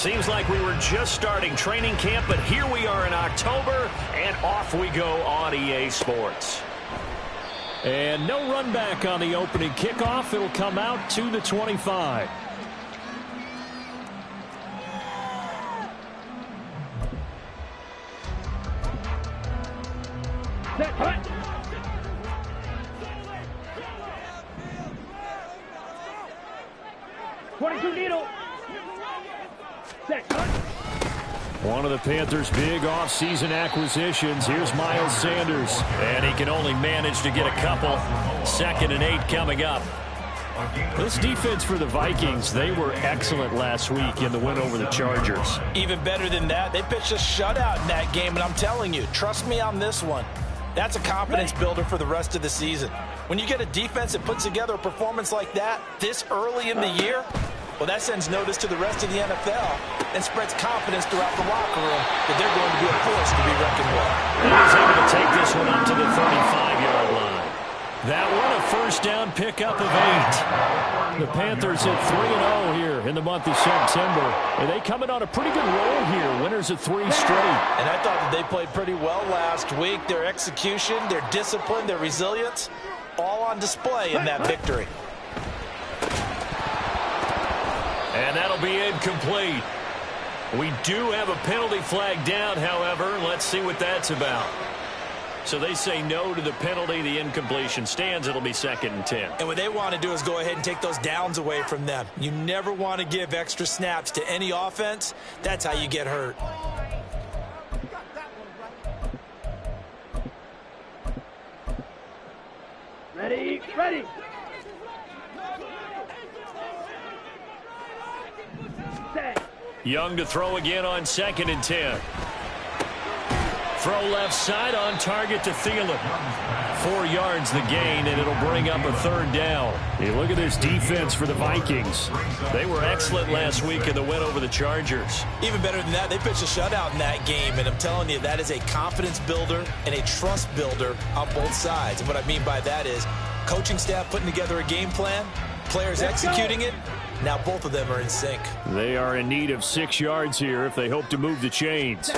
Seems like we were just starting training camp, but here we are in October, and off we go on EA Sports. And no run back on the opening kickoff. It'll come out to the 25. Set, hut. Needle. Set, hut. One of the Panthers' big off-season acquisitions. Here's Miles Sanders. And he can only manage to get a couple. 2nd and 8 coming up. This defense for the Vikings, they were excellent last week in the win over the Chargers. Even better than that, they pitched a shutout in that game, and I'm telling you, trust me on this one. That's a confidence builder for the rest of the season. When you get a defense that puts together a performance like that this early in the year, well, that sends notice to the rest of the NFL and spreads confidence throughout the locker room that they're going to be a force to be reckoned with. He was able to take this one up to the 35-yard line. That one a first down pickup of 8. The Panthers at 3-0 here in the month of September. And they coming on a pretty good roll here. Winners of 3 straight. And I thought that they played pretty well last week. Their execution, their discipline, their resilience, all on display in that victory. And that'll be incomplete. We do have a penalty flag down, however. Let's see what that's about. So they say no to the penalty. The incompletion stands. It'll be 2nd and 10. And what they want to do is go ahead and take those downs away from them. You never want to give extra snaps to any offense. That's how you get hurt. Ready, ready. Set. Young to throw again on 2nd and 10. Throw left side on target to Thielen. 4 yards the gain, and it'll bring up a 3rd down. Hey, look at this defense for the Vikings. They were excellent last week in the win over the Chargers. Even better than that, they pitched a shutout in that game, and I'm telling you, that is a confidence builder and a trust builder on both sides. And what I mean by that is coaching staff putting together a game plan, players executing it. Now both of them are in sync. They are in need of 6 yards here if they hope to move the chains.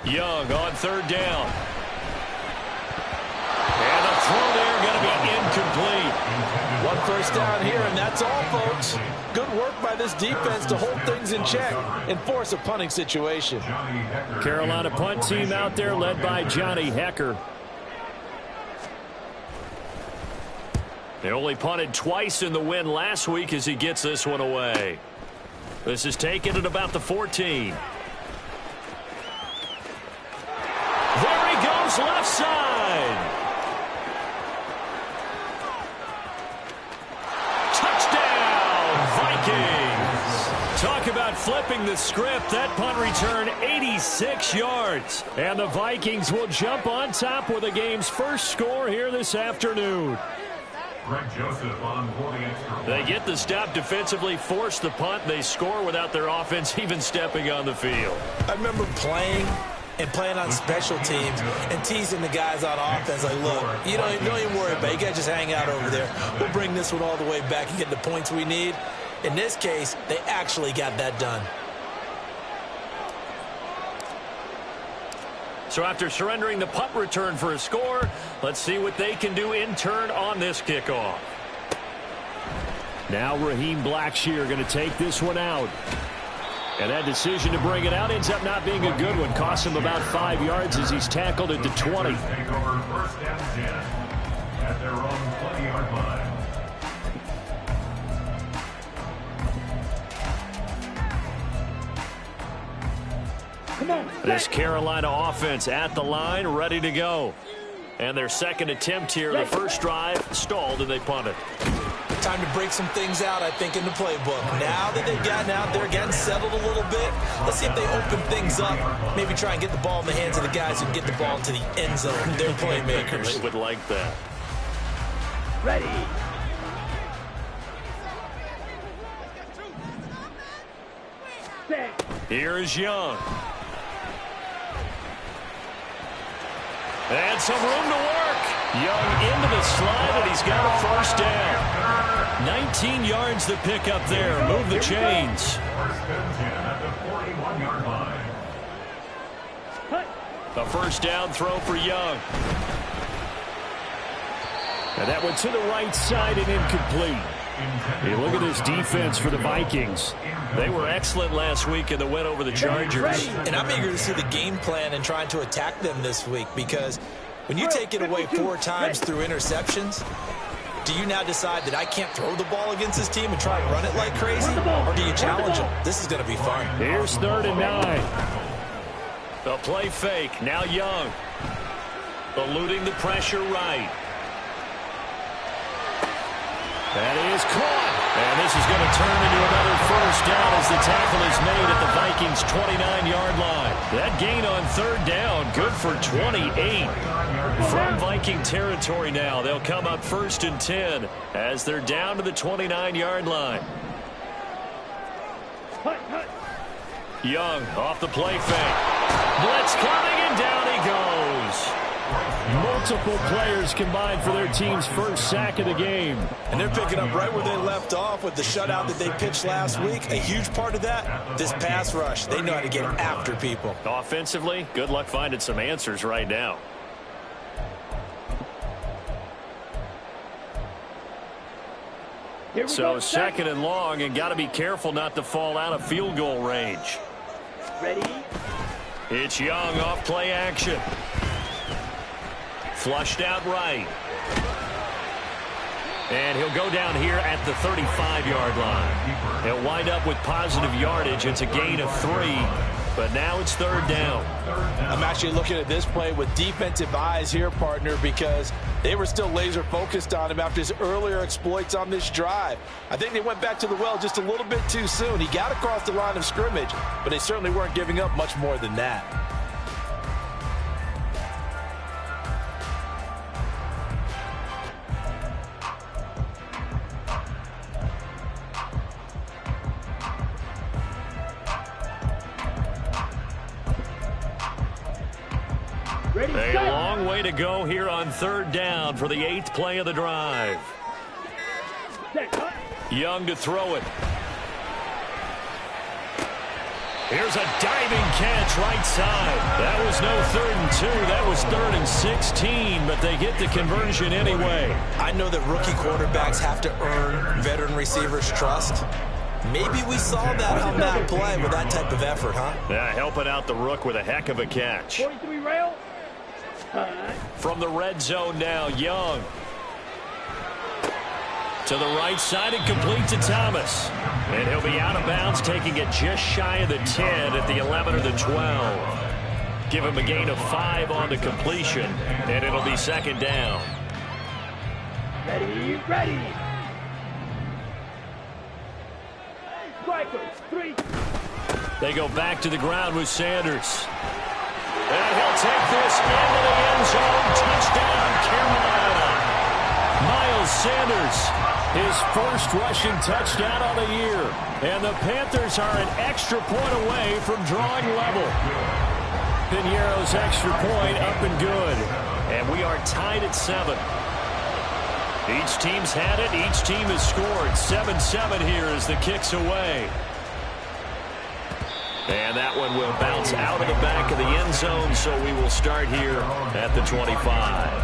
Young on 3rd down. And the throw there going to be incomplete. 1 first down here, and that's all, folks. Good work by this defense to hold things in check and force a punting situation. Carolina punt team out there led by Johnny Hecker. They only punted twice in the win last week as he gets this one away. This is taken at about the 14. There he goes, left side. Touchdown, Vikings. Talk about flipping the script. That punt return 86 yards. And the Vikings will jump on top with the game's first score here this afternoon. They get the stop defensively, force the punt. They score without their offense even stepping on the field. I remember playing on special teams and teasing the guys on offense like, look, you don't even worry about it. You guys just hang out over there. We'll bring this one all the way back and get the points we need. In this case, they actually got that done. So after surrendering the punt return for a score, let's see what they can do in turn on this kickoff. Now Raheem Blackshear going to take this one out. And that decision to bring it out ends up not being a good one. Costs him about 5 yards as he's tackled at the 20. Take over 1st and 10 at their own 20-yard line. This Carolina offense at the line, ready to go. And their 2nd attempt here, the first drive, stalled and they punted. Time to break some things out, I think, in the playbook. Now that they've gotten out there, getting settled a little bit, let's see if they open things up. Maybe try and get the ball in the hands of the guys who can get the ball into the end zone. They're playmakers. They would like that. Ready. Set. Here is Young. And some room to work. Young into the slide, and he's got a first down. 19 yards to pick up there. Move the chains. 1st and 10 at the 40. A first down throw for Young. And that went to the right side and incomplete. Hey, look at this defense for the Vikings. They were excellent last week in the win over the Chargers. And I'm eager to see the game plan and trying to attack them this week, because when you take it away 4 times through interceptions, do you now decide that I can't throw the ball against this team and try and run it like crazy? Or do you challenge them? This is going to be fun. Here's 3rd and 9. The play fake. Now Young. Eluding the pressure right. That is caught. And this is going to turn into another first down as the tackle is made at the Vikings' 29-yard line. That gain on 3rd down, good for 28. From Viking territory now, they'll come up 1st and 10 as they're down to the 29-yard line. Young off the play fake. Blitz coming, and down he goes. Multiple players combined for their team's first sack of the game. And they're picking up right where they left off with the shutout that they pitched last week. A huge part of that, this pass rush. They know how to get after people. Offensively, good luck finding some answers right now. So 2nd and long, and got to be careful not to fall out of field goal range. Ready? It's Young off play action. Flushed out right. And he'll go down here at the 35-yard line. He'll wind up with positive yardage. It's a gain of 3, but now it's 3rd down. I'm actually looking at this play with defensive eyes here, partner, because they were still laser focused on him after his earlier exploits on this drive. I think they went back to the well just a little bit too soon. He got across the line of scrimmage, but they certainly weren't giving up much more than that. A long way to go here on 3rd down for the 8th play of the drive. Young to throw it. Here's a diving catch right side. That was no 3rd and 2. That was 3rd and 16, but they get the conversion anyway. I know that rookie quarterbacks have to earn veteran receivers' trust. Maybe we saw that on that play with that type of effort, huh? Yeah, helping out the rook with a heck of a catch. 43 rail. From the red zone now, Young. To the right side and complete to Thomas. And he'll be out of bounds, taking it just shy of the 10 at the 11 or the 12. Give him a gain of 5 on the completion, and it'll be 2nd down. Ready, ready. Strikers, 3. They go back to the ground with Sanders. And he'll take this into the end zone. Touchdown, Carolina. Miles Sanders, his first rushing touchdown on the year. And the Panthers are an extra point away from drawing level. Piñeiro's extra point up and good. And we are tied at 7. Each team's had it. Each team has scored. 7-7 here as the kick's away. And that one will bounce out of the back of the end zone, so we will start here at the 25.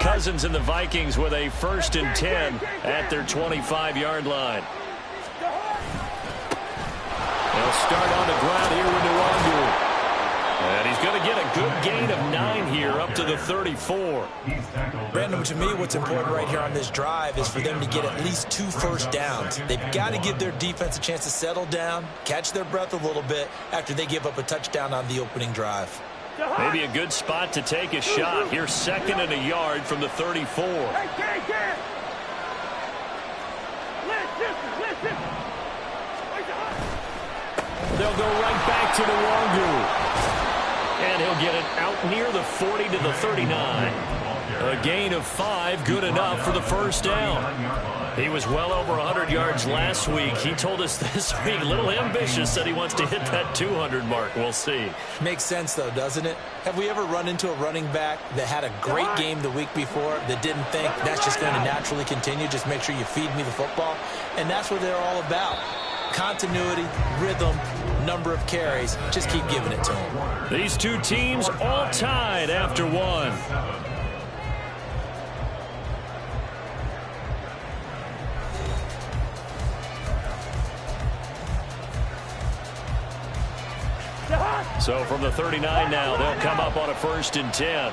Cousins and the Vikings with a 1st and 10 at their 25-yard line. They'll start on the ground here with Nwangu. And he's going to get a good gain of 9 here up to the 34. Brandon, to me, what's important right here on this drive is for them to get at least 2 first downs. They've got to give their defense a chance to settle down, catch their breath a little bit after they give up a touchdown on the opening drive. Maybe a good spot to take a shot. Here's 2nd and a yard from the 34. They'll go right back to Nwangu. And he'll get it out near the 40 to the 39. A gain of 5, good enough for the first down. He was well over 100 yards last week. He told us this week, a little ambitious, said he wants to hit that 200 mark. We'll see. Makes sense, though, doesn't it? Have we ever run into a running back that had a great game the week before that didn't think that's just going to naturally continue? Just make sure you feed me the football. And that's what they're all about. Continuity, rhythm, number of carries. Just keep giving it to them. These two teams all tied after one. So from the 39 now, they'll come up on a 1st and 10.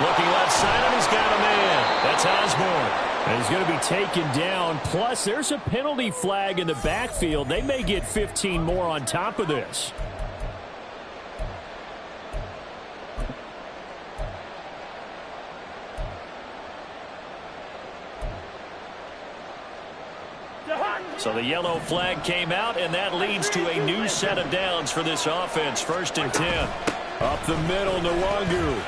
Looking left side, and he's got a man. That's Osborne. And he's going to be taken down. Plus, there's a penalty flag in the backfield. They may get 15 more on top of this. So the yellow flag came out, and that leads to a new set of downs for this offense. 1st and 10. Up the middle, Nwangu.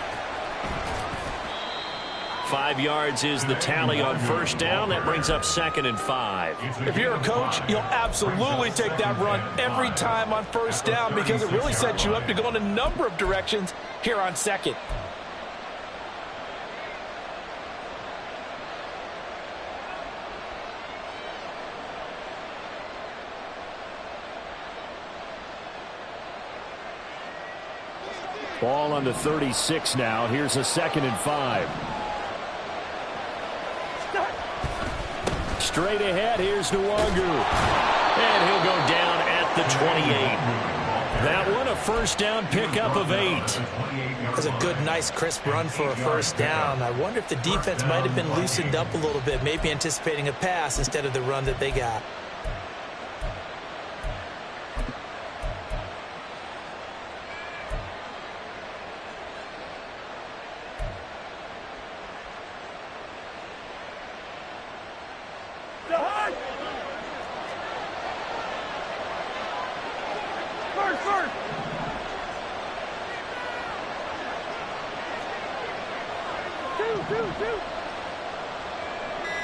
5 yards is the tally on 1st down. That brings up 2nd and 5. If you're a coach, you'll absolutely take that run every time on 1st down because it really sets you up to go in a number of directions here on 2nd. Ball on the 36 now. Here's a 2nd and 5. Straight ahead, here's Nwangu. And he'll go down at the 28. That one a 1st down pickup of 8. That's a good, nice, crisp run for a 1st down. I wonder if the defense might have been loosened up a little bit, maybe anticipating a pass instead of the run that they got.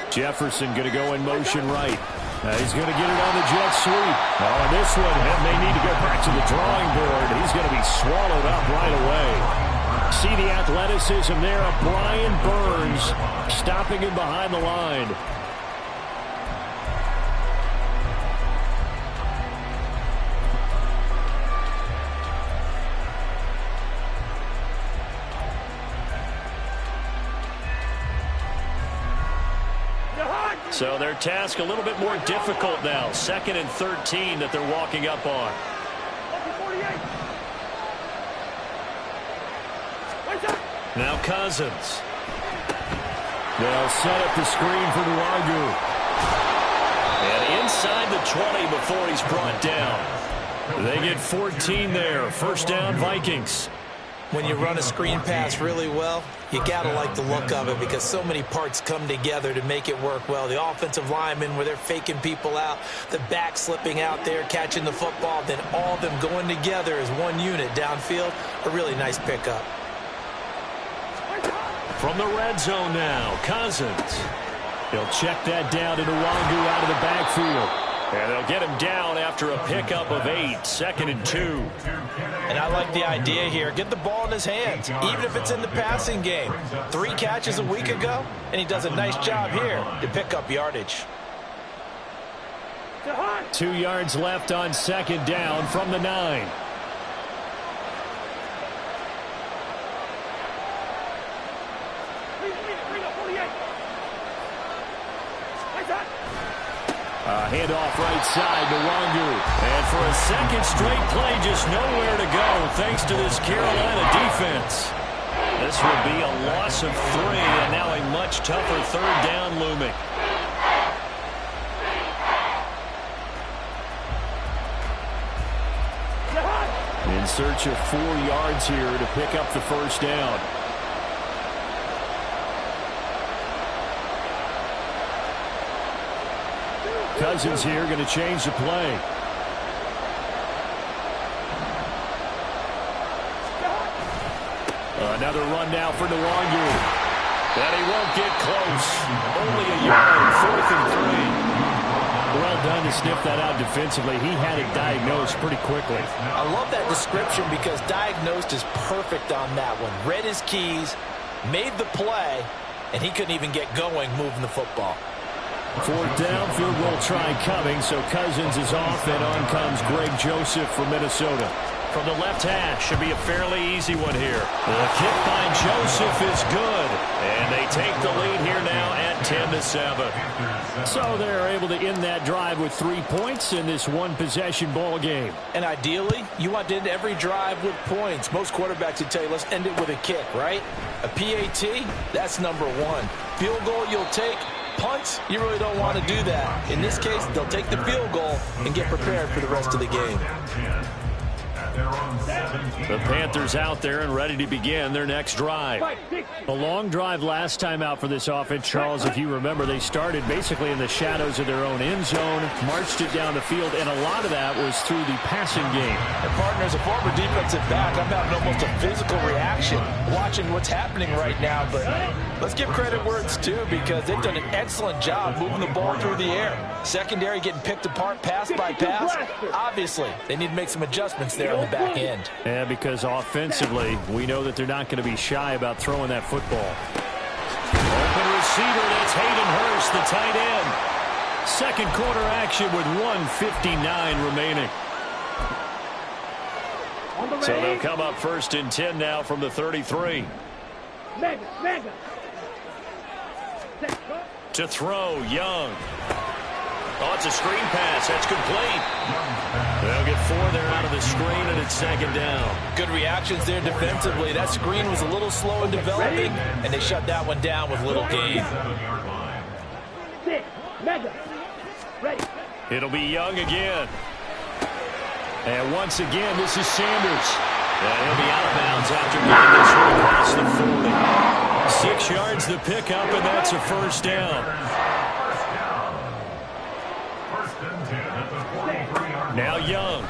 Jefferson going to go in motion right. He's going to get it on the jet sweep. Oh, and this one may need to go back to the drawing board. He's going to be swallowed up right away. See the athleticism there of Brian Burns stopping him behind the line. So their task a little bit more difficult now. 2nd and 13 that they're walking up on. Now Cousins. They'll set up the screen for Nwangu. And inside the 20 before he's brought down. They get 14 there. 1st down, Vikings. When you run a screen pass really well, you got to like the look of it because so many parts come together to make it work well. The offensive linemen where they're faking people out, the back slipping out there, catching the football, then all of them going together as one unit downfield. A really nice pickup. From the red zone now, Cousins. He'll check that down to Nwangu out of the backfield. And they'll get him down after a pickup of 8. 2nd and 2. And I like the idea here. Get the ball in his hands, even if it's in the passing game. 3 catches a week ago, and he does a nice job here to pick up yardage. 2 yards left on 2nd down from the 9. Handoff right side to Nwangu. And for a 2nd straight play, just nowhere to go thanks to this Carolina defense. This would be a loss of 3, and now a much tougher 3rd down looming. In search of 4 yards here to pick up the 1st down. Cousins here going to change the play. Another run now for Nwangu. And he won't get close. Only a yard, 4th and 3. Well done to sniff that out defensively. He had it diagnosed pretty quickly. I love that description because diagnosed is perfect on that one. Read his keys, made the play, and he couldn't even get going moving the football. 4th down, field goal try coming, so Cousins is off, and on comes Greg Joseph from Minnesota. From the left hash, should be a fairly easy one here. The kick by Joseph is good, and they take the lead here now at 10-7. So they're able to end that drive with 3 points in this one-possession ball game. And ideally, you want to end every drive with points. Most quarterbacks would tell you, let's end it with a kick, right? A PAT, that's number 1. Field goal you'll take. Punts, you really don't want to do that. In this case, they'll take the field goal and get prepared for the rest of the game. The Panthers out there and ready to begin their next drive. A long drive last time out for this offense, Charles. If you remember, they started basically in the shadows of their own end zone, marched it down the field, and a lot of that was through the passing game. And partner, as a former defensive back, I'm having almost a physical reaction watching what's happening right now. But let's give credit where it's due because they've done an excellent job moving the ball through the air. Secondary getting picked apart pass by pass. Obviously, they need to make some adjustments there on the back end. Yeah, because offensively, we know that they're not going to be shy about throwing that football. Open receiver, that's Hayden Hurst, the tight end. Second quarter action with 1:59 remaining. So they'll come up 1st and 10 now from the 33. Mega. To throw, Young. Oh, it's a screen pass. That's complete. They'll get 4 there out of the screen, and it's 2nd down. Good reactions there defensively. That screen was a little slow in developing, and they shut that one down with little gain. 6, Mega. Ready. It'll be Young again. And once again, this is Sanders. And he'll be out of bounds after getting this one across the 40. 6 yards the pickup, and that's a 1st down. Now Young.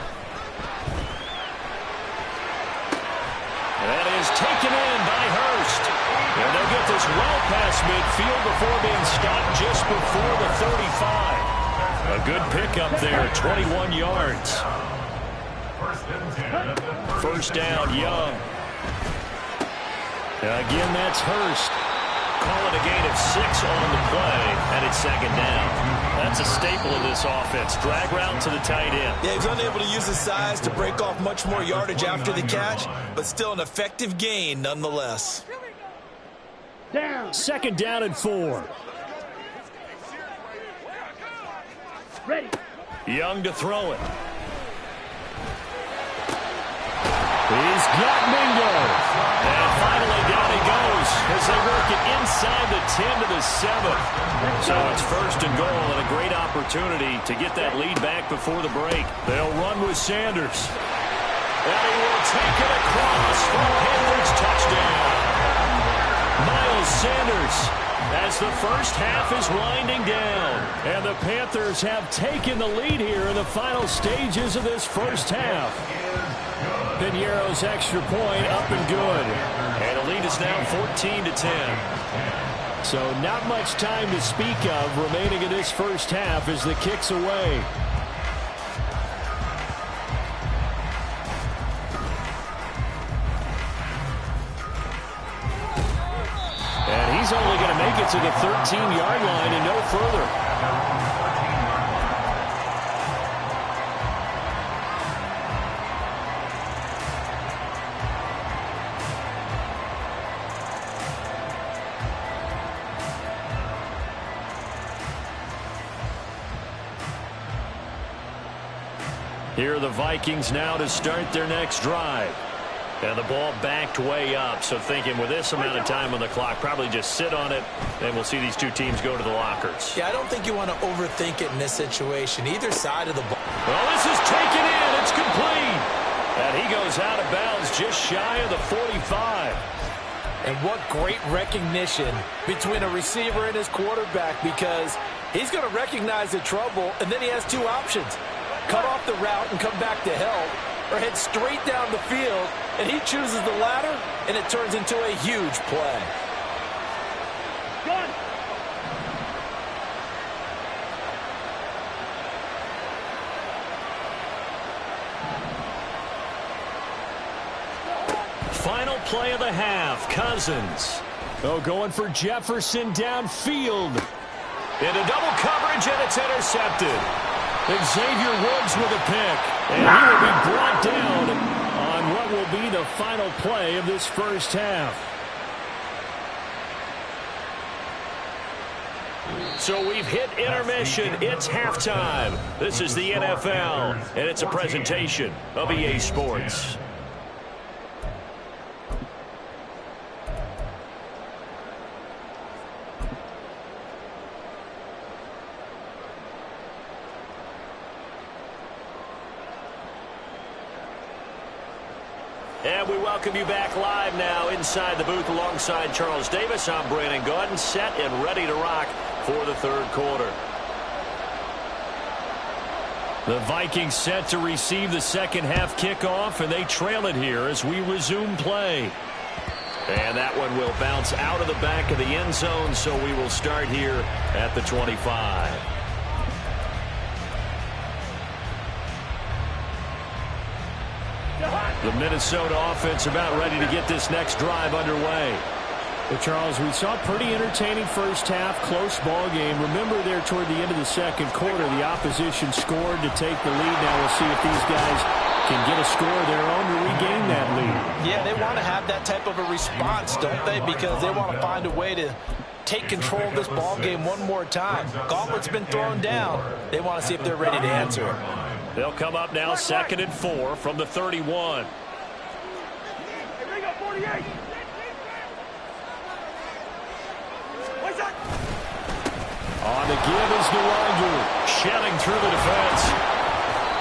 That is taken in by Hurst. And they'll get this well past midfield before being stopped just before the 35. A good pickup there, 21 yards. 1st down, Young. Again, that's Hurst. Call it a gain of 6 on the play, and it's 2nd down. That's a staple of this offense. Drag route to the tight end. Yeah, he's unable to use his size to break off much more yardage after the catch, but still an effective gain nonetheless. Down. 2nd down and 4. Ready. Young to throw it. He's got Mingo. And finally down he goes as they work it inside the 10 to the 7. So it's 1st and goal and a great opportunity to get that lead back before the break. They'll run with Sanders. And he will take it across for Panthers touchdown. Miles Sanders as the first half is winding down. And the Panthers have taken the lead here in the final stages of this first half. Piñeiro's extra point up and good. And the lead is now 14-10. So not much time to speak of remaining in this first half as the kick's away. And he's only going to make it to the 13-yard line and no further. Here are the Vikings now to start their next drive. And the ball backed way up, so thinking with this amount of time on the clock, probably just sit on it, and we'll see these two teams go to the lockers. Yeah, I don't think you want to overthink it in this situation. Either side of the ball. Well, this is taken in. It's complete. And he goes out of bounds just shy of the 45. And what great recognition between a receiver and his quarterback, because he's going to recognize the trouble, and then he has two options. Cut off the route and come back to help, or head straight down the field And he chooses the latter, and it turns into a huge play. Gun. Final play of the half, Cousins. Oh, going for Jefferson downfield. Into double coverage, and it's intercepted. Xavier Woods with a pick. And he will be brought down on what will be the final play of this first half. So we've hit intermission. It's halftime. This is the NFL, and it's a presentation of EA Sports. And we welcome you back live now inside the booth alongside Charles Davis. I'm Brandon Gaudin, set and ready to rock for the third quarter. The Vikings set to receive the second half kickoff, and they trail it here as we resume play. And that one will bounce out of the back of the end zone, so we will start here at the 25. The Minnesota offense about ready to get this next drive underway. Well, Charles, we saw a pretty entertaining first half, close ball game. Remember there toward the end of the second quarter, the opposition scored to take the lead. Now we'll see if these guys can get a score of their own to regain that lead. Yeah, they want to have that type of a response, don't they? Because they want to find a way to take control of this ball game one more time. Gauntlet's been thrown down. They want to see if they're ready to answer it. They'll come up now 2nd and 4 from the 31. Hey, bring up 48. What's that? On the give is Nwangu, shelling through the defense.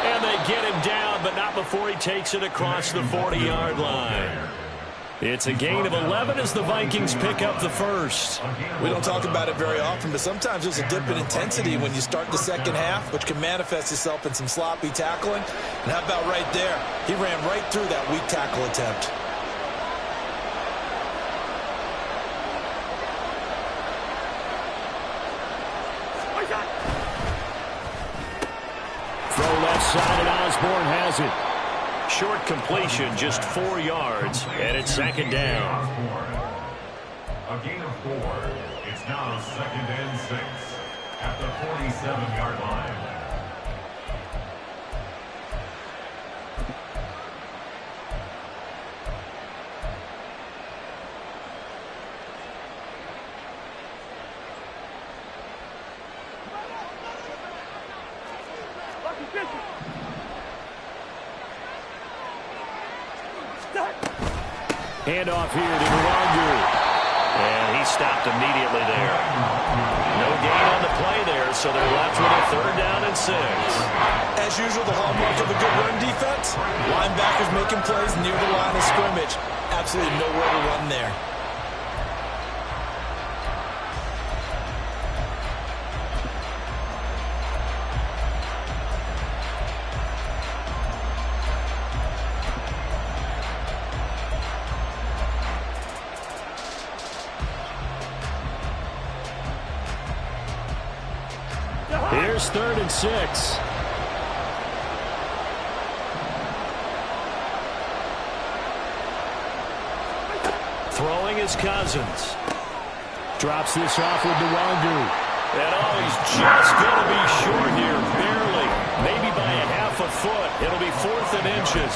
And they get him down, but not before he takes it across the 40-yard line. It's a gain of 11 as the Vikings pick up the first. We don't talk about it very often, but sometimes there's a dip in intensity when you start the second half, which can manifest itself in some sloppy tackling. And how about right there? He ran right through that weak tackle attempt. Throw left side, and Osborne has it. Short completion, just 4 yards, and it's second down. A gain of 4. It's now 2nd and 6 at the 47-yard line. Handoff here to Nwangu. And he stopped immediately there. No gain on the play there, so they're left with a 3rd down and 6. As usual, the hallmark of a good run defense, linebackers making plays near the line of scrimmage. Absolutely nowhere to run there. Here's 3rd and 6. Throwing is Cousins. Drops this off with Nwangu. And he's just going to be short here, barely. Maybe by a half a foot. It'll be 4th and inches.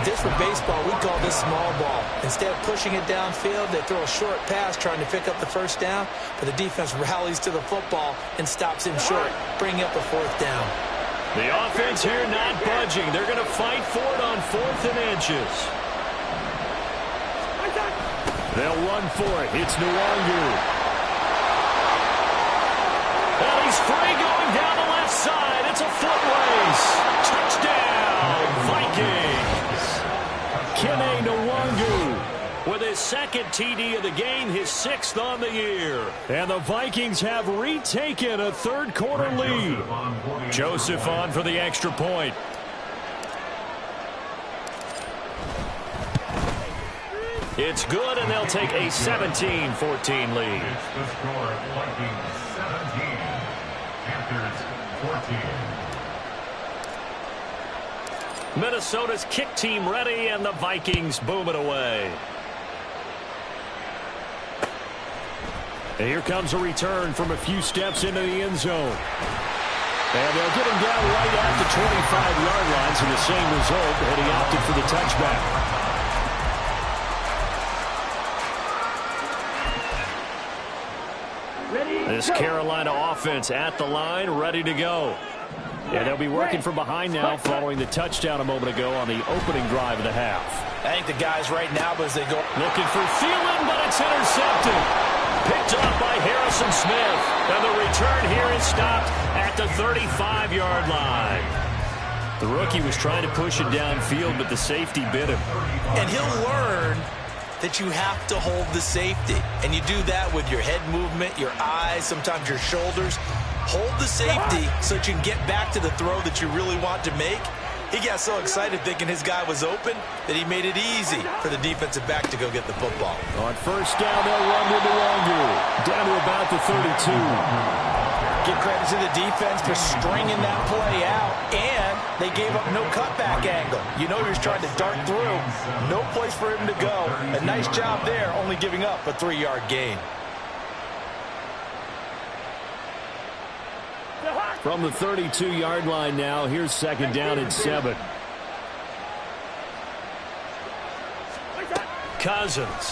This for baseball, we call this small ball. Instead of pushing it downfield, they throw a short pass trying to pick up the 1st down, but the defense rallies to the football and stops him short, bringing up a 4th down. The offense here not budging. They're going to fight for it on 4th and inches. They'll run for it. It's Nwangu. And he's free going down the left side. It's a foot race. Touchdown, Vikings. Kene Nwangu with his 2nd TD of the game, his 6th on the year. And the Vikings have retaken a 3rd quarter lead. Joseph on for the extra point. It's good, and they'll take a 17-14 lead. It's the score, Vikings 17, Panthers 14. Minnesota's kick team ready, and the Vikings boom it away. And here comes a return from a few steps into the end zone. And they'll get him down right at the 25-yard lines, and the same result, and he opted for the touchback. This Carolina offense at the line, ready to go. And they'll be working from behind now following the touchdown a moment ago on the opening drive of the half. I think the guys right now, as they go... Looking for Thielen, but it's intercepted. Picked up by Harrison Smith. And the return here is stopped at the 35-yard line. The rookie was trying to push it downfield, but the safety bit him. And he'll learn that you have to hold the safety. And you do that with your head movement, your eyes, sometimes your shoulders. Hold the safety so that you can get back to the throw that you really want to make. He got so excited thinking his guy was open that he made it easy for the defensive back to go get the football. On first down, they'll run with Nwangwu. Down to about the 32. Give credit to the defense for stringing that play out, and they gave up no cutback angle. You know he was trying to dart through. No place for him to go. A nice job there, only giving up a 3-yard gain. From the 32-yard line now, here's second down and 7. Cousins.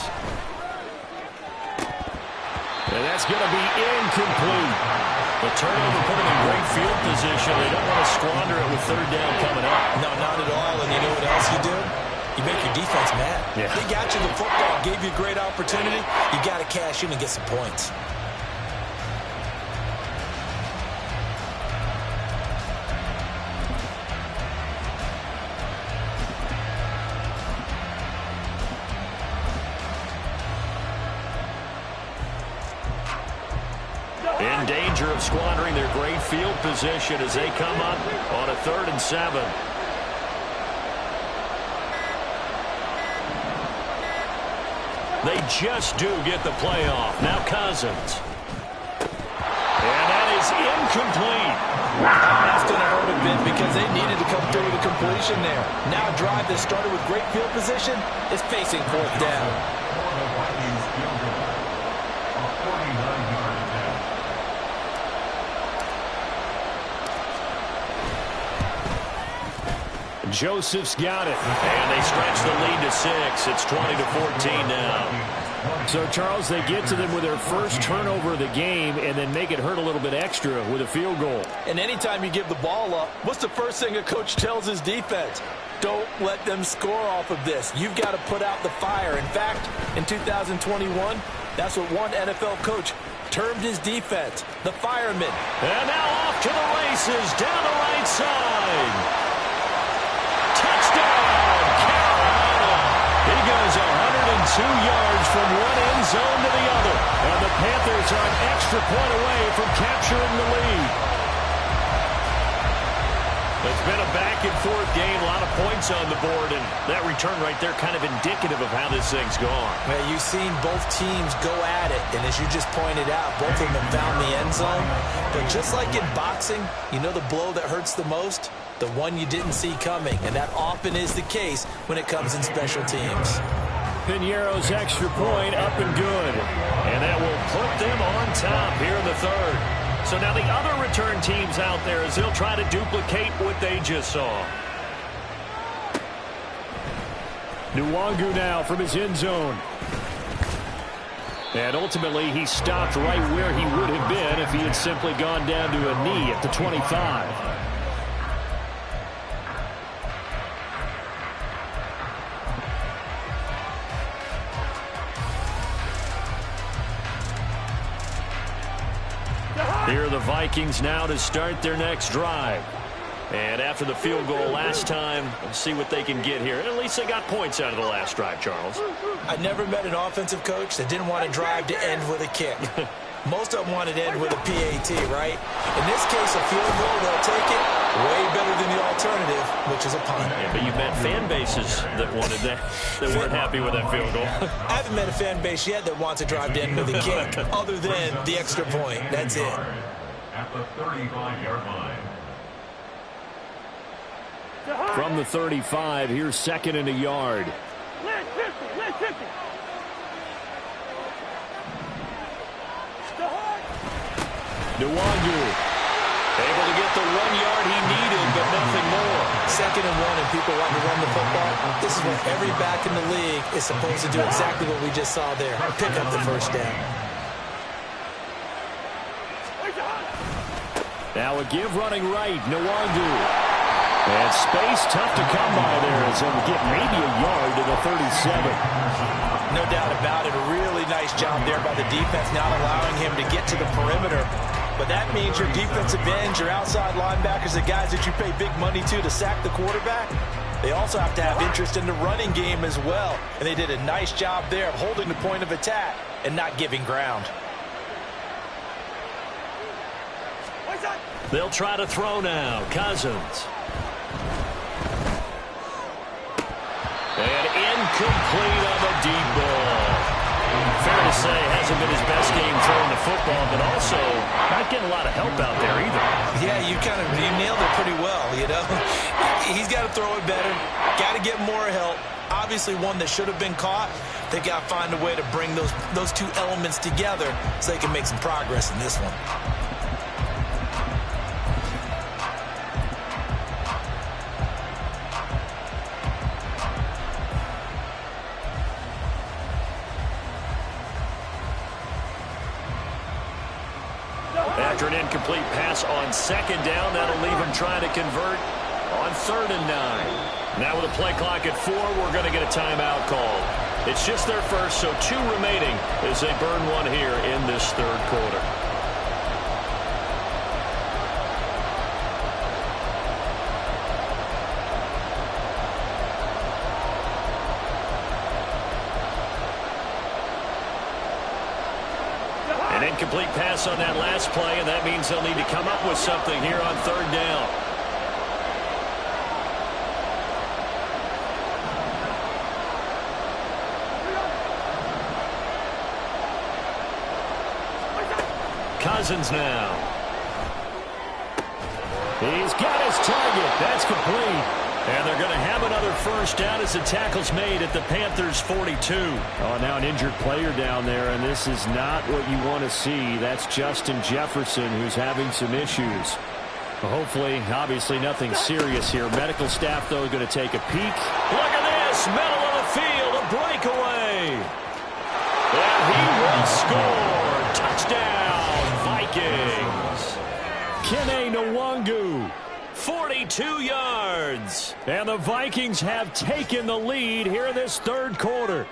And that's going to be incomplete. The turnover put him in great field position. They don't want to squander it with third down coming up. No, not at all. And you know what else you do? You make your defense mad. Yeah. They got you the football, gave you a great opportunity. You got to cash in and get some points. In danger of squandering their great field position as they come up on a 3rd and 7. They just do get the play off. Now Cousins. And that is incomplete. That's going to hurt a bit because they needed to come through with a completion there. Now a drive that started with great field position is facing 4th down. The Vikings field goal, a 49-yard attempt. Joseph's got it. And they stretch the lead to 6. It's 20-14 now. So, Charles, they get to them with their first turnover of the game and then make it hurt a little bit extra with a field goal. And anytime you give the ball up, what's the first thing a coach tells his defense? Don't let them score off of this. You've got to put out the fire. In fact, in 2021, that's what one NFL coach termed his defense, the firemen. And now off to the races down the right side. Touchdown, Carolina. He goes 102 yards from one end zone to the other. And the Panthers are an extra point away from capturing the lead. It's been a back-and-forth game, a lot of points on the board, and that return right there kind of indicative of how this thing's gone. Well, you've seen both teams go at it, and as you just pointed out, both of them have found the end zone. But just like in boxing, you know the blow that hurts the most? The one you didn't see coming, and that often is the case when it comes in special teams. Piñeiro's extra point up and good. And that will put them on top here in the 3rd. So now the other return teams out there as they'll try to duplicate what they just saw. Nwangwu now from his end zone. And ultimately, he stopped right where he would have been if he had simply gone down to a knee at the 25. Here are the Vikings now to start their next drive. And after the field goal last time, let's see what they can get here. At least they got points out of the last drive, Charles. I never met an offensive coach that didn't want a drive to end with a kick. Most of them want it in with a PAT, right? In this case, a field goal, they'll take it way better than the alternative, which is a punt. Yeah, but you've met fan bases that wanted that weren't happy with that field goal. I haven't met a fan base yet that wants to drive in with a kick, other than the extra point. That's it. At the 35-yard line. From the 35, here's second and a yard. Lynch 50, Lynch 50. Nwangu. Able to get the 1 yard he needed, but nothing more. 2nd and 1, and people want to run the football. This is what every back in the league is supposed to do, exactly what we just saw there. Pick up the first down. Now a give running right, Nwangu. And space tough to come by there as he'll get maybe a yard to the 37. No doubt about it. A really nice job there by the defense, not allowing him to get to the perimeter. But that means your defensive ends, your outside linebackers, the guys that you pay big money to sack the quarterback, they also have to have interest in the running game as well. And they did a nice job there of holding the point of attack and not giving ground. They'll try to throw now. Cousins. And incomplete on the deep ball. Fair to say, hasn't been his best game throwing the football, but also not getting a lot of help out there either. Yeah, you nailed it pretty well, you know. He's got to throw it better, got to get more help. Obviously one that should have been caught. They got to find a way to bring those two elements together so they can make some progress in this one. After an incomplete pass on 2nd down, that'll leave him trying to convert on 3rd and 9. Now with a play clock at 4, we're going to get a timeout called. It's just their first, so 2 remaining as they burn one here in this 3rd quarter. An incomplete pass on that last play, and that means they'll need to come up with something here on 3rd down. Cousins now. He's got his target. That's complete. And they're going to have another first down as the tackle's made at the Panthers' 42. Oh, now an injured player down there, and this is not what you want to see. That's Justin Jefferson, who's having some issues. Well, hopefully, obviously, nothing serious here. Medical staff, though, going to take a peek. Look at this. Middle of the field, a breakaway. And he will score. Touchdown, Vikings. Kene Nwangu. 42 yards. And the Vikings have taken the lead here in this 3rd quarter.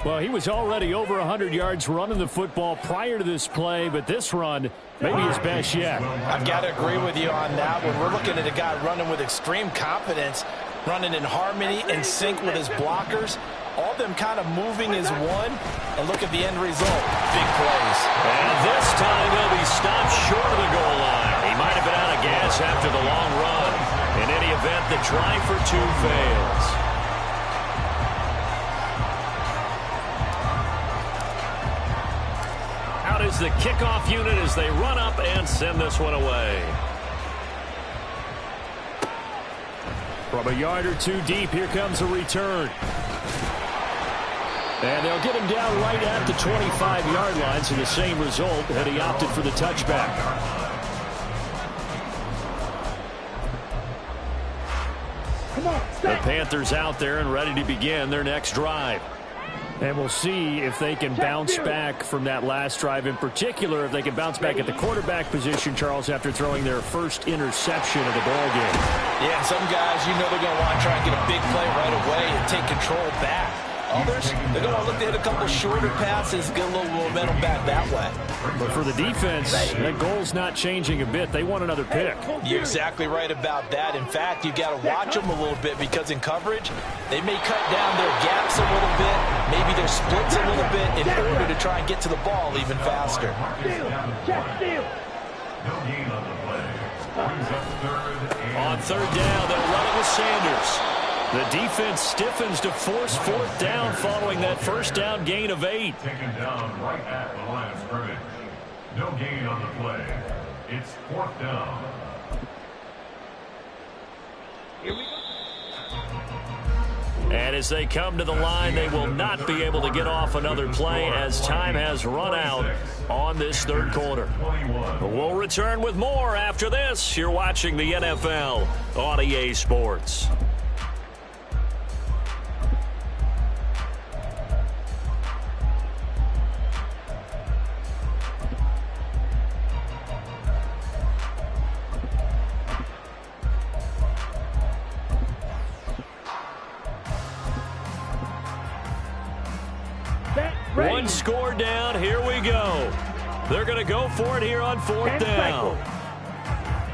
Well, he was already over 100 yards running the football prior to this play, but this run, maybe his best yet. I've got to agree with you on that one. We're looking at a guy running with extreme confidence, running in harmony and sync with his blockers. All of them kind of moving as one. And look at the end result. Big plays. And this time they'll be stopped short of the goal line. He might have been out of gas after the long run. In any event, the try for 2 fails. Out is the kickoff unit as they run up and send this one away. From a yard or 2 deep, here comes a return. And they'll get him down right at the 25-yard line, so the same result had he opted for the touchback. The Panthers out there and ready to begin their next drive. And we'll see if they can bounce back from that last drive. In particular, if they can bounce back at the quarterback position, Charles, after throwing their first interception of the ballgame. Yeah, some guys, you know they're going to want to try and get a big play right away and take control back. Others, they're going to look to hit a couple shorter passes, get a little momentum back that way. But for the defense, that goal's not changing a bit. They want another pick. You're exactly right about that. In fact, you got to watch them a little bit because in coverage, they may cut down their gaps a little bit, maybe their splits a little bit in order to try and get to the ball even faster. No gain on the play. Brings up On third down, they'll run it with Sanders. The defense stiffens to force fourth down following that first down gain of 8. Taken down right at the line of scrimmage. No gain on the play. It's fourth down. Here we go. And as they come to the line, they will not be able to get off another play as time has run out on this third quarter. We'll return with more after this. You're watching the NFL on EA Sports. One score down. Here we go. They're going to go for it here on fourth down.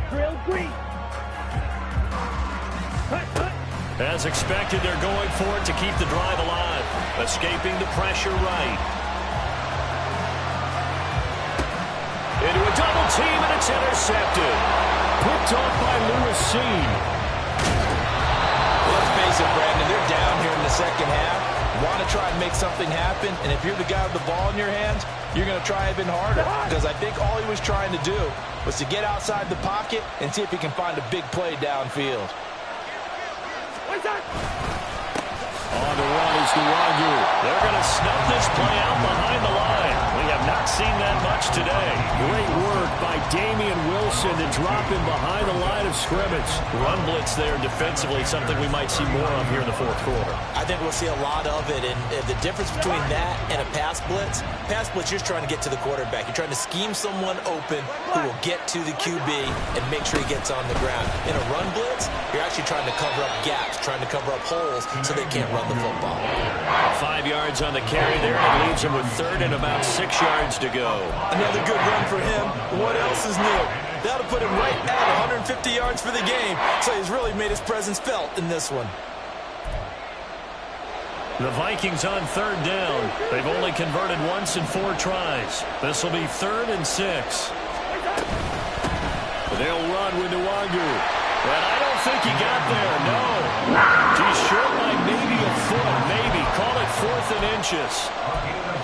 Drill green. As expected, they're going for it to keep the drive alive. Escaping the pressure right. Into a double team, and it's intercepted. Picked off by Lewis Cine. Let's face it, Brandon, they're down here in the second half. Want to try and make something happen, and if you're the guy with the ball in your hands, you're going to try even harder, because I think all he was trying to do was to get outside the pocket and see if he can find a big play downfield. What's that? On the run is Nwangu. They're going to snuff this play out behind the line. We have not seen that much today. Great work by Damian Wilson to drop him behind the line of scrimmage. Run blitz there defensively, something we might see more of here in the fourth quarter. I think we'll see a lot of it, and the difference between that and a pass blitz, you're just trying to get to the quarterback. You're trying to scheme someone open who will get to the QB and make sure he gets on the ground. In a run blitz, you're actually trying to cover up gaps, trying to cover up holes so they can't run the football. 5 yards on the carry there, and it leaves him with third and about 6 yards to go. Another good run for him. What else is new? That'll put him right at 150 yards for the game, so he's really made his presence felt in this one. The Vikings on third down. They've only converted once in 4 tries. This will be 3rd and 6. They'll run with Nwangu. And I don't think he got there, no. He's short by maybe a foot, maybe. Call it 4th and inches.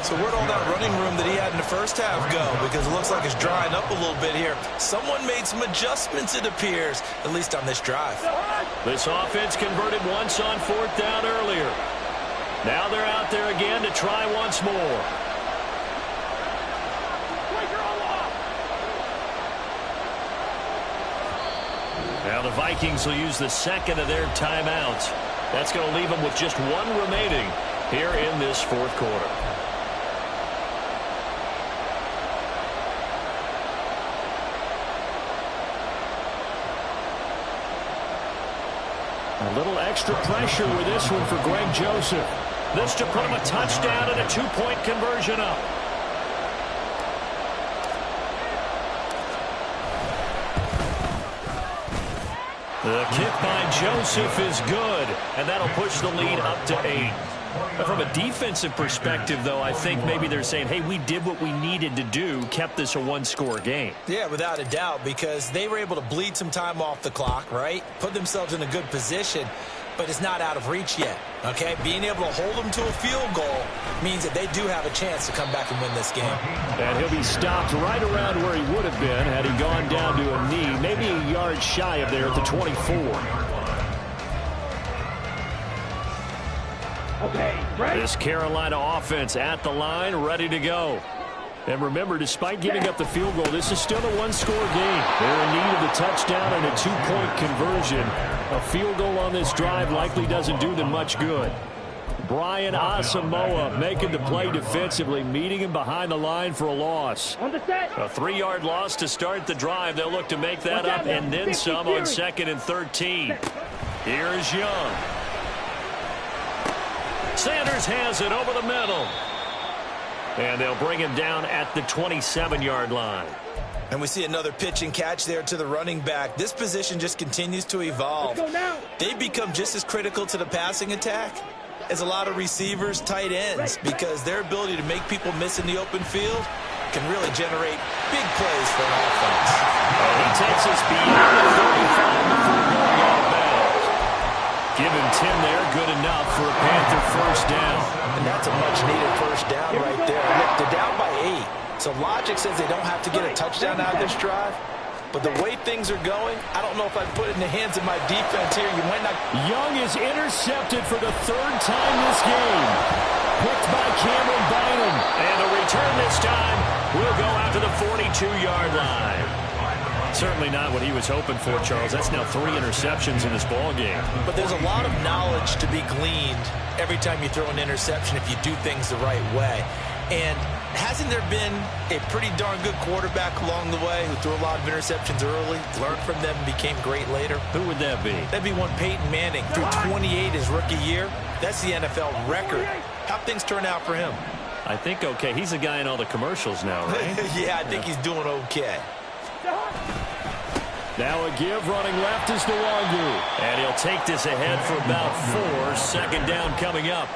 So where'd all that running room that he had in the first half go? Because it looks like it's drying up a little bit here. Someone made some adjustments, it appears, at least on this drive. This offense converted once on 4th down earlier. Now they're out there again to try once more. Now the Vikings will use the second of their timeouts. That's going to leave them with just 1 remaining here in this fourth quarter. A little extra pressure with this one for Greg Joseph. This to put him a touchdown and a 2-point conversion up. The kick by Joseph is good, and that'll push the lead up to 8. But from a defensive perspective, though, I think maybe they're saying, hey, we did what we needed to do, kept this a 1-score game. Yeah, without a doubt, because they were able to bleed some time off the clock, right? Put themselves in a good position, but it's not out of reach yet, okay? Being able to hold them to a field goal means that they do have a chance to come back and win this game. And he'll be stopped right around where he would have been had he gone down to a knee, maybe a yard shy of there at the 24. Okay, ready? This Carolina offense at the line, ready to go. And remember, despite giving up the field goal, this is still a 1-score game. They're in need of the touchdown and a 2-point conversion. A field goal on this drive likely doesn't do them much good. Brian Asamoah making the play defensively, meeting him behind the line for a loss. On the set. A 3-yard loss to start the drive. They'll look to make that up and then some on 2nd and 13. Here's Young. Sanders has it over the middle. And they'll bring him down at the 27-yard line. And we see another pitch and catch there to the running back. This position just continues to evolve. They've become just as critical to the passing attack as a lot of receivers, tight ends, because their ability to make people miss in the open field can really generate big plays for an offense. And he takes us beyond the 35 before going out of bounds. Give him 10 there, good enough for a Panther first down. And that's a much-needed first down right there. Look, they're down by 8. So logic says they don't have to get a touchdown out of this drive. But the way things are going, I don't know if I'd put it in the hands of my defense here. You might not. Young is intercepted for the 3rd time this game. Picked by Cameron Bynum. And the return this time will go out to the 42-yard line. Certainly not what he was hoping for, Charles. That's now 3 interceptions in this ball game. But there's a lot of knowledge to be gleaned every time you throw an interception if you do things the right way. And hasn't there been a pretty darn good quarterback along the way who threw a lot of interceptions early, learned from them, and became great later? Who would that be? That'd be one Peyton Manning. Threw 28 his rookie year. That's the NFL record. How'd things turn out for him? I think okay. He's the guy in all the commercials now, right? Yeah, I think he's doing okay. Now a give running left is Nwangu. And he'll take this ahead for about 4. Second down coming up.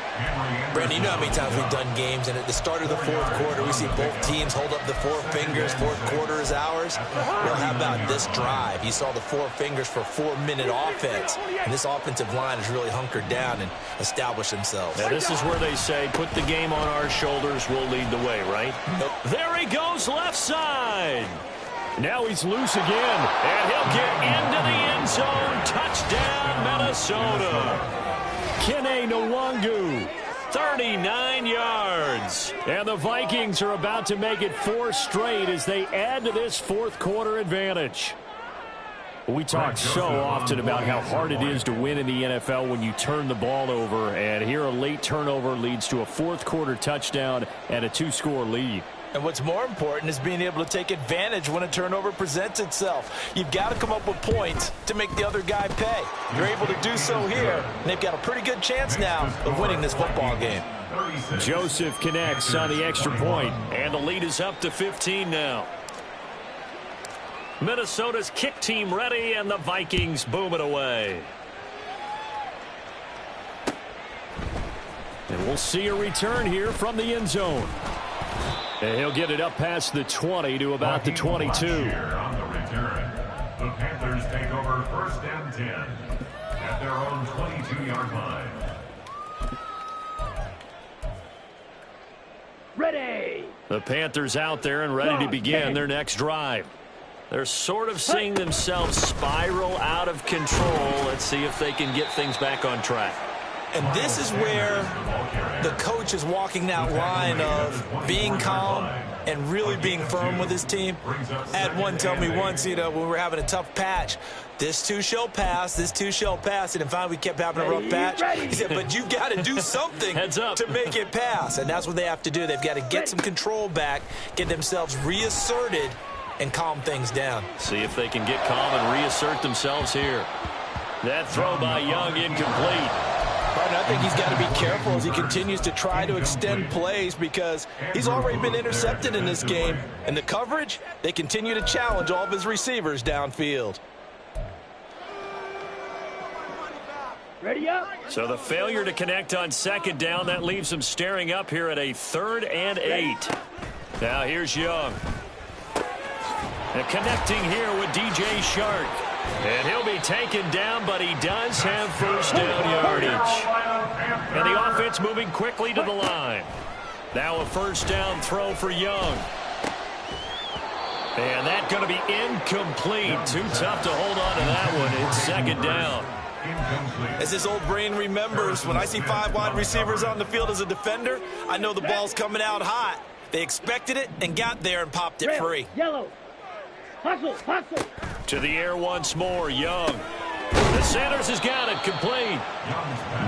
Brandon, you know how many times we've done games, and at the start of the 4th quarter, we see both teams hold up the 4 fingers. 4th quarter is ours. Well, how about this drive? You saw the 4 fingers for 4-minute offense, and this offensive line has really hunkered down and established themselves. Now, this is where they say, put the game on our shoulders, we'll lead the way, right? Nope. There he goes, left side. Now he's loose again, and he'll get into the end zone. Touchdown, Minnesota. Kene Nwangu. 39 yards. And the Vikings are about to make it 4 straight as they add to this 4th quarter advantage. We talk so often about how hard it is to win in the NFL when you turn the ball over, and here a late turnover leads to a 4th quarter touchdown and a 2-score lead. And what's more important is being able to take advantage when a turnover presents itself. You've got to come up with points to make the other guy pay. You're able to do so here, and they've got a pretty good chance now of winning this football game. Joseph connects on the extra point. And the lead is up to 15 now. Minnesota's kick team ready, and the Vikings boom it away. And we'll see a return here from the end zone. And he'll get it up past the 20 to about the 22. On the return, the Panthers take over 1st and 10 at their own 22-yard line. Ready. The Panthers out there and ready to begin their next drive. They're sort of seeing themselves spiral out of control. Let's see if they can get things back on track. And this is where the coach is walking that line of being calm and really being firm with his team. I had one tell me once, when we were having a tough patch, this too shall pass, this too shall pass. And finally we kept having a rough patch. He said, but you got to do something to make it pass. And that's what they have to do. They've got to get some control back, get themselves reasserted, and calm things down. See if they can get calm and reassert themselves here. That throw by Young incomplete. I think he's got to be careful as he continues to try to extend plays because he's already been intercepted in this game. And the coverage, they continue to challenge all of his receivers downfield. Ready up. So the failure to connect on 2nd down, that leaves them staring up here at a 3rd and 8. Now here's Young. And connecting here with DJ Shark. And he'll be taken down, but he does have first down yardage. And the offense moving quickly to the line. Now a first down throw for Young. And that's going to be incomplete. Too tough to hold on to that one. It's 2nd down. As his old brain remembers, when I see 5 wide receivers on the field as a defender, I know the ball's coming out hot. They expected it and got there and popped it free. Yellow. Hustle, hustle. To the air once more, Young. The Sanders has got it, complete.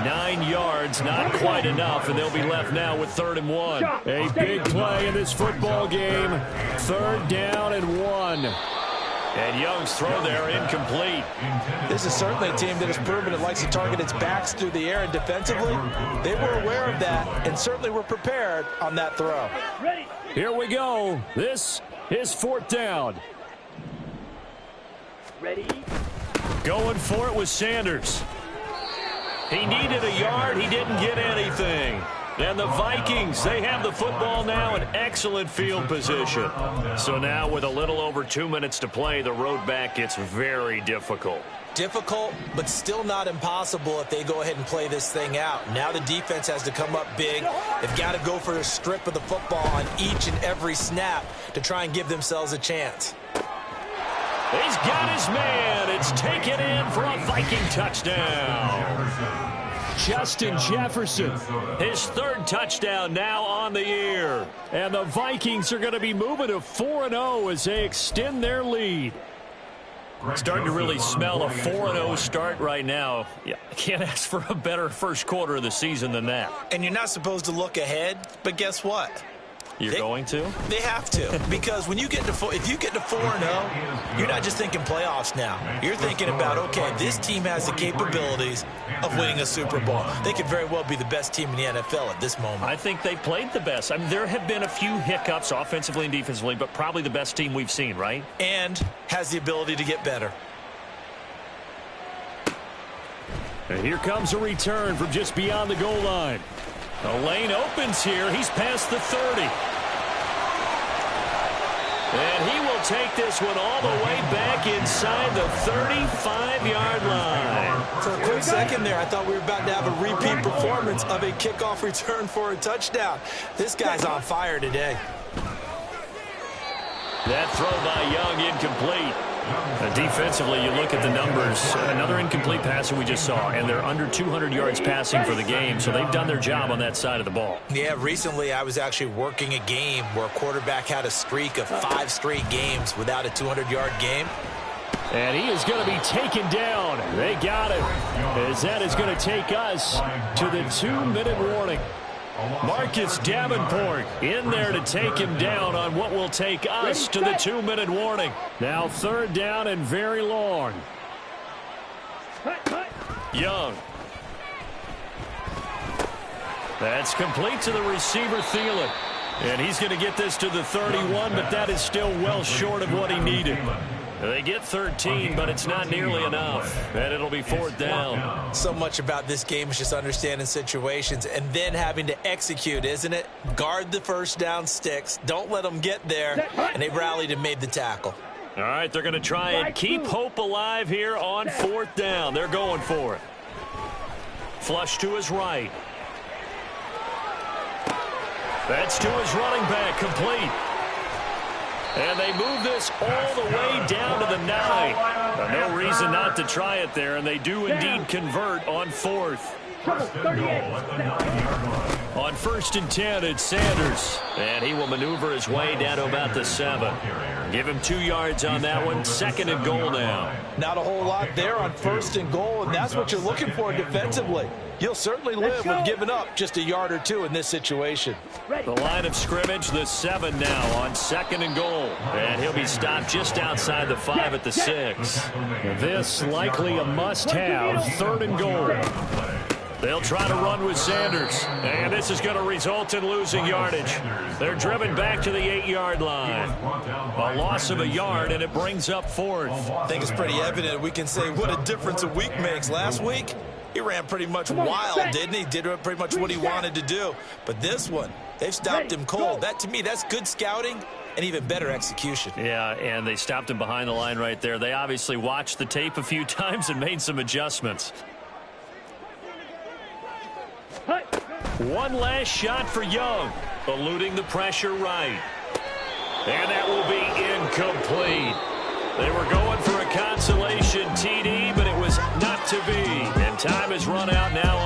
9 yards, not quite enough, and they'll be left now with 3rd and 1. A big play in this football game. 3rd down and 1. And Young's throw there incomplete. This is certainly a team that has proven it likes to target its backs through the air, and defensively, they were aware of that and certainly were prepared on that throw. Ready. Here we go. This is 4th down. Ready. Going for it with Sanders. He needed a yard. He didn't get anything. And the Vikings, they have the football now in excellent field position. So now with a little over 2 minutes to play, the road back gets very difficult. Difficult, but still not impossible if they go ahead and play this thing out. Now the defense has to come up big. They've got to go for a strip of the football on each and every snap to try and give themselves a chance. He's got his man. It's taken in for a Viking touchdown. Justin Jefferson. His 3rd touchdown now on the year. And the Vikings are going to be moving to 4-0 as they extend their lead. Starting to really smell a 4-0 start right now. Yeah, I can't ask for a better first quarter of the season than that. And you're not supposed to look ahead, but guess what? You're going to? They have to, because when you get to if you get to 4-0, you're not just thinking playoffs now. You're thinking about, okay, this team has the capabilities of winning a Super Bowl. They could very well be the best team in the NFL at this moment. I think they played the best. I mean, there have been a few hiccups offensively and defensively, but probably the best team we've seen, right? And has the ability to get better. And here comes a return from just beyond the goal line. The lane opens here. He's past the 30. And he will take this one all the way back inside the 35-yard line. For a quick second there, I thought we were about to have a repeat performance of a kickoff return for a touchdown. This guy's on fire today. That throw by Young incomplete. Defensively, you look at the numbers. Another incomplete pass that we just saw, and they're under 200 yards passing for the game, so they've done their job on that side of the ball. Yeah, recently I was actually working a game where a quarterback had a streak of 5 straight games without a 200-yard game. And he is going to be taken down. They got him, as that is going to take us to the 2-minute warning. Marcus Davenport in there to take him down on what will take us to the 2-minute warning. Now 3rd down and very long. Young. That's complete to the receiver, Thielen. And he's going to get this to the 31, but that is still well short of what he needed. They get 13, but it's not nearly enough. And it'll be 4th down. So much about this game is just understanding situations and then having to execute, isn't it? Guard the first down sticks. Don't let them get there. And they rallied and made the tackle. All right, they're going to try and keep hope alive here on 4th down. They're going for it. Flush to his right. That's to his running back, complete. And they move this all the way down to the 9. No reason not to try it there, and they do indeed convert on 4th. On 1st and 10, it's Sanders. And he will maneuver his way down to about the 7. Give him 2 yards on that one. 2nd and goal now. Not a whole lot there on 1st and goal, and that's what you're looking for defensively. You'll certainly live with giving up just a yard or 2 in this situation. The line of scrimmage, the 7 now on 2nd and goal. And he'll be stopped just outside the 5 at the 6. This likely a must-have. 3rd and goal. They'll try to run with Sanders, and this is going to result in losing yardage. They're driven back to the 8-yard line. A loss of a yard, and it brings up 4th. I think it's pretty evident. We can say what a difference a week makes. Last week, he ran pretty much wild, didn't he? Did pretty much what he wanted to do. But this one, they've stopped him cold. That, to me, that's good scouting and even better execution. Yeah, and they stopped him behind the line right there. They obviously watched the tape a few times and made some adjustments. One last shot for Young, eluding the pressure right. And that will be incomplete. They were going for a consolation TD, but it was not to be. And time has run out now.